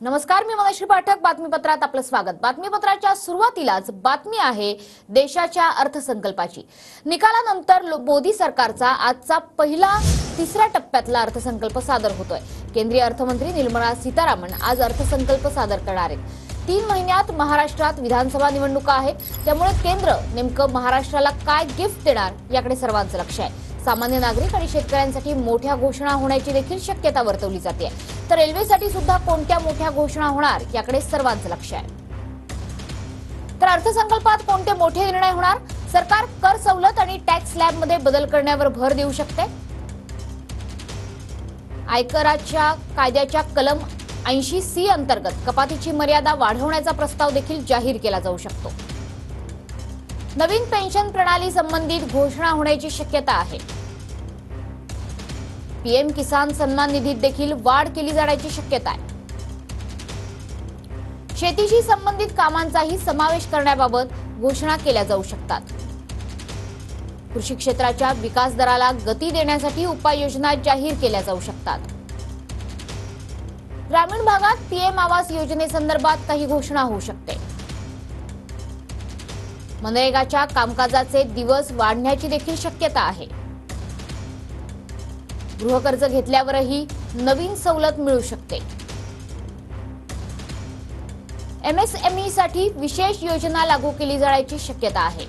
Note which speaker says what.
Speaker 1: नमस्कार, मी मनश्री पाठक. बातमीपत्रात आपलं स्वागत. बातमीपत्राच्या सुरुवातीलाच बातमी आहे देशाच्या अर्थसंकल्पाची. निकालानंतर मोदी सरकारचा आजचा पहिला तिसऱ्या टप्प्यातला अर्थसंकल्प सादर होतोय. केंद्रीय अर्थमंत्री निर्मला सीतारामन आज अर्थसंकल्प सादर करणार आहेत. 3 महिन्यात महाराष्ट्रात विधानसभा निवडणुका आहेत, त्यामुळे केंद्र नेमकं महाराष्ट्राला काय गिफ्ट देणार याकडे सर्वांचं लक्ष आहे. सामान्य नागरिक आणि शेतकऱ्यांसाठी मोठ्या घोषणा होण्याची देखील शक्यता वर्तवली जाते. तर रेल्वेसाठी सुद्धा कोणत्या मोठ्या घोषणा होणार याकडे सर्वांचं लक्ष आहे. तर अर्थसंकल्पात कोणते मोठे निर्णय होणार? सरकार कर सवलत आणि टॅक्स स्लॅबमध्ये बदल करण्यावर भर देऊ शकते. आयकराच्या कायद्याच्या कलम 80C अंतर्गत कपातीची मर्यादा वाढवण्याचा प्रस्ताव देखील जाहीर केला जाऊ शकतो. नवीन पेन्शन प्रणाली संबंधित घोषणा होण्याची शक्यता आहे. पीएम किसान सन्मान निधीत देखील वाढ केली जाण्याची शक्यता आहे. शेतीशी संबंधित कामांचाही समावेश करण्याबाबत घोषणा केल्या जाऊ शकतात. कृषी क्षेत्राच्या विकास दराला गती देण्यासाठी उपाययोजना जाहीर केल्या जाऊ शकतात. ग्रामीण भागात पीएम आवास योजनेसंदर्भात काही घोषणा होऊ शकते. मनरेगाच्या कामकाजाचे दिवस वाढण्याची देखील शक्यता आहे. गृहकर्ज घेतल्यावरही नवीन सवलत मिळू शकते. एमएसएमई साठी विशेष योजना लागू केली जाण्याची शक्यता आहे.